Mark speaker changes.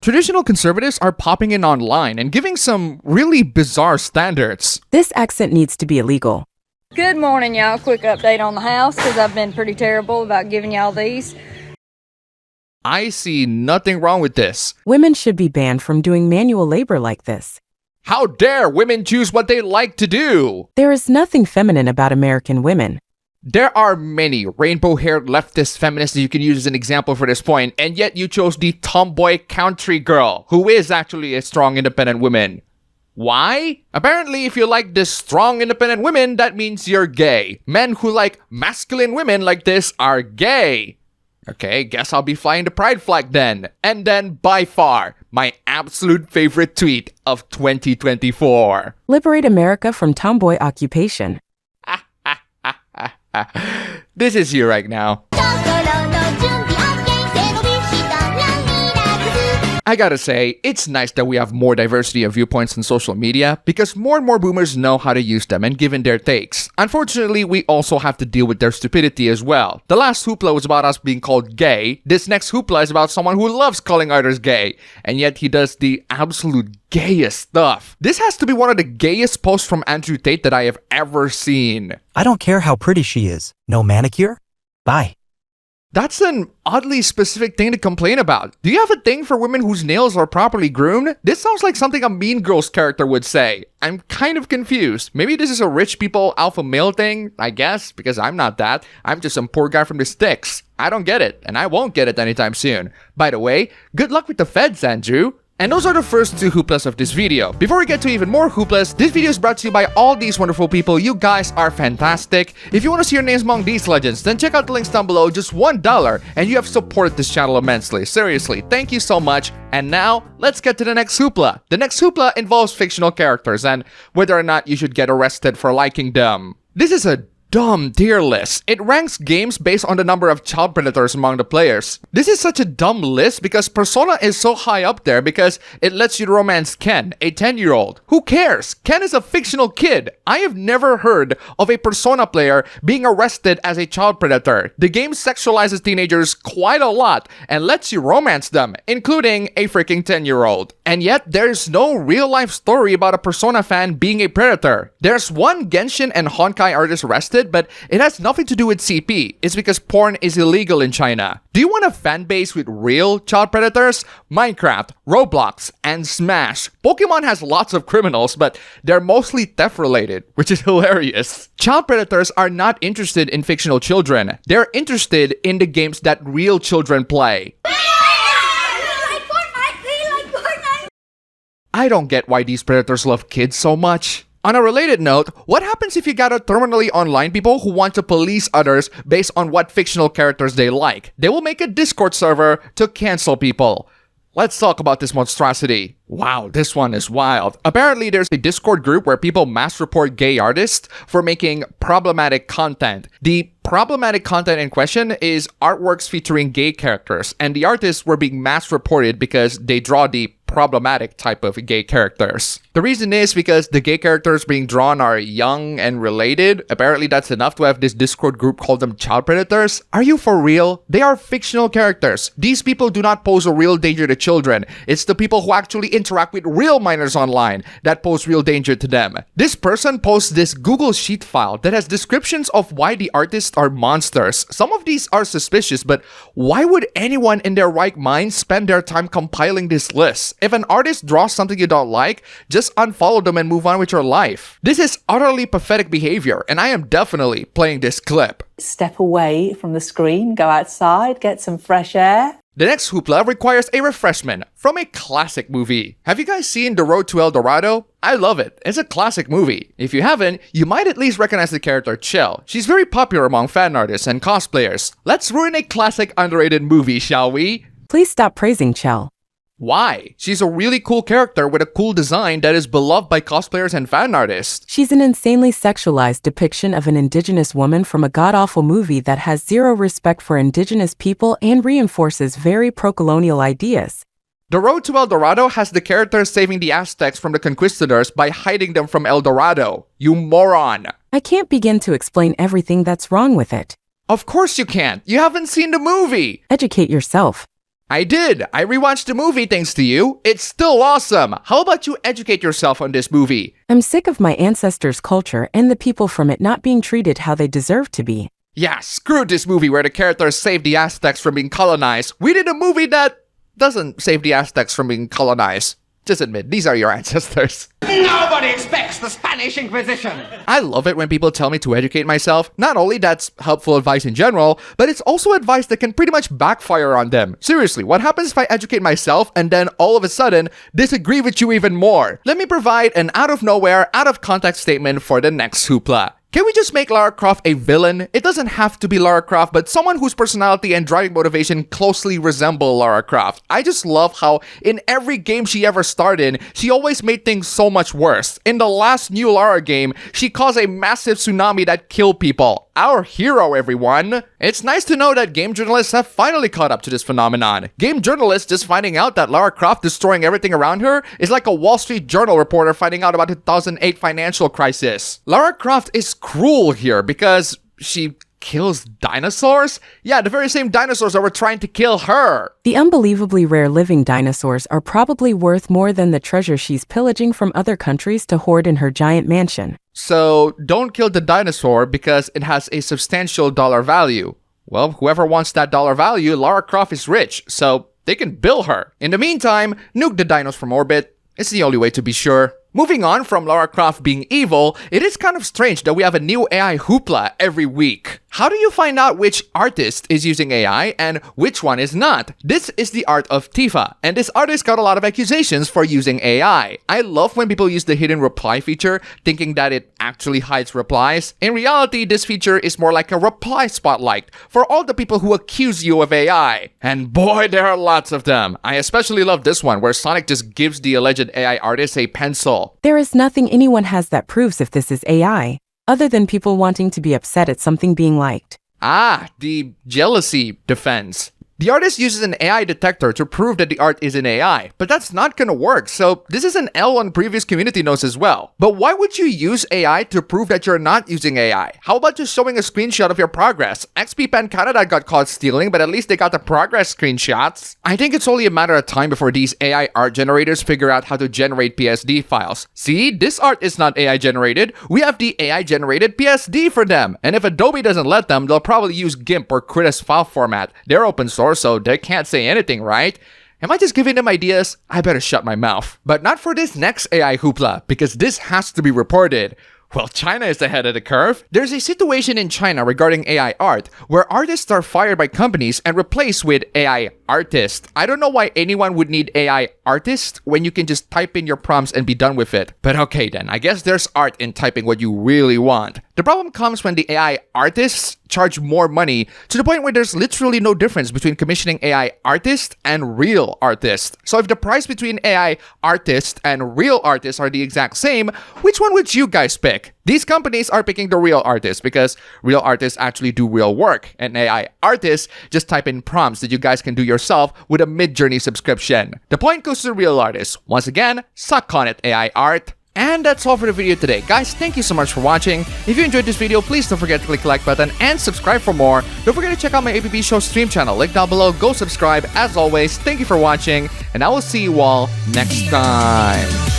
Speaker 1: Traditional conservatives are popping in online and giving some really bizarre standards.
Speaker 2: This accent needs to be illegal.
Speaker 3: Good morning, y'all. Quick update on the house, because I've been pretty terrible about giving y'all these.
Speaker 1: I see nothing wrong with this.
Speaker 2: Women should be banned from doing manual labor like this.
Speaker 1: How dare women choose what they like to do?
Speaker 2: There is nothing feminine about American women.
Speaker 1: There are many rainbow-haired leftist feminists you can use as an example for this point, and yet you chose the tomboy country girl, who is actually a strong, independent woman. Why? Apparently, if you like this strong, independent women, that means you're gay. Men who like masculine women like this are gay. Okay, guess I'll be flying the pride flag then. And then, by far, my absolute favorite tweet of 2024.
Speaker 2: Liberate America from tomboy occupation.
Speaker 1: This is you right now. I gotta say, it's nice that we have more diversity of viewpoints on social media because more and more boomers know how to use them and give in their takes. Unfortunately, we also have to deal with their stupidity as well. The last hoopla was about us being called gay. This next hoopla is about someone who loves calling others gay, and yet he does the absolute gayest stuff. This has to be one of the gayest posts from Andrew Tate that I have ever seen.
Speaker 4: I don't care how pretty she is. No manicure? Bye.
Speaker 1: That's an oddly specific thing to complain about. Do you have a thing for women whose nails are properly groomed? This sounds like something a Mean Girls character would say. I'm kind of confused. Maybe this is a rich people alpha male thing, I guess, because I'm not that. I'm just some poor guy from the sticks. I don't get it, and I won't get it anytime soon. By the way, good luck with the feds, Andrew. And those are the first two hooplas of this video. Before we get to even more hooplas, this video is brought to you by all these wonderful people. You guys are fantastic. If you want to see your names among these legends, then check out the links down below. Just $1 and you have supported this channel immensely. Seriously, thank you so much. And now, let's get to the next hoopla. The next hoopla involves fictional characters and whether or not you should get arrested for liking them. This is a dumb tier list. It ranks games based on the number of child predators among the players. This is such a dumb list because Persona is so high up there because it lets you romance Ken, a 10-year-old. Who cares? Ken is a fictional kid. I have never heard of a Persona player being arrested as a child predator. The game sexualizes teenagers quite a lot and lets you romance them, including a freaking 10-year-old. And yet, there's no real-life story about a Persona fan being a predator. There's one Genshin and Honkai artist arrested, but it has nothing to do with CP. It's because porn is illegal in China. Do you want a fan base with real child predators? Minecraft, Roblox, and Smash. Pokemon has lots of criminals, but they're mostly theft related, which is hilarious. Child predators are not interested in fictional children. They're interested in the games that real children play. I don't get why these predators love kids so much. On a related note, what happens if you gather terminally online people who want to police others based on what fictional characters they like? They will make a Discord server to cancel people. Let's talk about this monstrosity. Wow, this one is wild. Apparently, there's a Discord group where people mass report gay artists for making problematic content. The problematic content in question is artworks featuring gay characters, and the artists were being mass reported because they draw the problematic type of gay characters. The reason is because the gay characters being drawn are young and related. Apparently that's enough to have this Discord group call them child predators. Are you for real? They are fictional characters. These people do not pose a real danger to children. It's the people who actually interact with real minors online that pose real danger to them. This person posts this Google Sheet file that has descriptions of why the artists are monsters. Some of these are suspicious, but why would anyone in their right mind spend their time compiling this list? If an artist draws something you don't like, just unfollow them and move on with your life. This is utterly pathetic behavior, and I am definitely playing this clip.
Speaker 5: Step away from the screen, go outside, get some fresh air.
Speaker 1: The next hoopla requires a refreshment from a classic movie. Have you guys seen The Road to El Dorado? I love it. It's a classic movie. If you haven't, you might at least recognize the character Chel. She's very popular among fan artists and cosplayers. Let's ruin a classic underrated movie, shall we?
Speaker 2: Please stop praising Chel.
Speaker 1: Why? She's a really cool character with a cool design that is beloved by cosplayers and fan artists.
Speaker 2: She's an insanely sexualized depiction of an indigenous woman from a god-awful movie that has zero respect for indigenous people and reinforces very pro-colonial ideas.
Speaker 1: The Road to El Dorado has the characters saving the Aztecs from the conquistadors by hiding them from El Dorado. You moron!
Speaker 2: I can't begin to explain everything that's wrong with it.
Speaker 1: Of course you can't. You haven't seen the movie.
Speaker 2: Educate yourself.
Speaker 1: I did. I rewatched the movie thanks to you. It's still awesome. How about you educate yourself on this movie?
Speaker 2: I'm sick of my ancestors' culture and the people from it not being treated how they deserve to be.
Speaker 1: Yeah, screw this movie where the characters save the Aztecs from being colonized. We did a movie that doesn't save the Aztecs from being colonized. Just admit, these are your ancestors.
Speaker 6: Nobody expects the Spanish Inquisition.
Speaker 1: I love it when people tell me to educate myself. Not only that's helpful advice in general, but it's also advice that can pretty much backfire on them. Seriously, what happens if I educate myself and then all of a sudden disagree with you even more? Let me provide an out of nowhere, out of context statement for the next hoopla. Can we just make Lara Croft a villain? It doesn't have to be Lara Croft, but someone whose personality and driving motivation closely resemble Lara Croft. I just love how in every game she ever starred in, she always made things so much worse. In the last new Lara game, she caused a massive tsunami that killed people. Our hero, everyone. It's nice to know that game journalists have finally caught up to this phenomenon. Game journalists just finding out that Lara Croft destroying everything around her is like a Wall Street Journal reporter finding out about the 2008 financial crisis. Lara Croft is cruel here because she kills dinosaurs? Yeah, the very same dinosaurs that were trying to kill her.
Speaker 2: The unbelievably rare living dinosaurs are probably worth more than the treasure she's pillaging from other countries to hoard in her giant mansion.
Speaker 1: So don't kill the dinosaur because it has a substantial dollar value. Well, whoever wants that dollar value, Lara Croft is rich, so they can bill her. In the meantime, nuke the dinos from orbit. It's the only way to be sure. Moving on from Lara Croft being evil, it is kind of strange that we have a new AI hoopla every week. How do you find out which artist is using AI and which one is not? This is the art of Tifa, and this artist got a lot of accusations for using AI. I love when people use the hidden reply feature, thinking that it actually hides replies. In reality, this feature is more like a reply spotlight for all the people who accuse you of AI. And boy, there are lots of them. I especially love this one, where Sonic just gives the alleged AI artist a pencil.
Speaker 2: There is nothing anyone has that proves if this is AI, other than people wanting to be upset at something being liked.
Speaker 1: Ah, the jealousy defense. The artist uses an AI detector to prove that the art is an AI, but that's not gonna work, so this is an L on previous community notes as well. But why would you use AI to prove that you're not using AI? How about just showing a screenshot of your progress? XP Pen Canada got caught stealing, but at least they got the progress screenshots. I think it's only a matter of time before these AI art generators figure out how to generate PSD files. See, this art is not AI generated. We have the AI generated PSD for them, and if Adobe doesn't let them, they'll probably use GIMP or Critta's file format. They're open source, so they can't say anything, right? Am I just giving them ideas? I better shut my mouth. But not for this next AI hoopla, because this has to be reported. Well, China is ahead of the curve. There's a situation in China regarding AI art where artists are fired by companies and replaced with AI artists. I don't know why anyone would need AI artist when you can just type in your prompts and be done with it. But okay then, I guess there's art in typing what you really want. The problem comes when the AI artists charge more money to the point where there's literally no difference between commissioning AI artists and real artists. So if the price between AI artists and real artists are the exact same, which one would you guys pick? These companies are picking the real artists because real artists actually do real work, and AI artists just type in prompts that you guys can do yourself with a mid-journey subscription. The point goes to the real artists. Once again, suck on it, AI art. And that's all for the video today. Guys, thank you so much for watching. If you enjoyed this video, please don't forget to click the like button and subscribe for more. Don't forget to check out my APB Show stream channel. Link down below. Go subscribe. As always, thank you for watching, and I will see you all next time.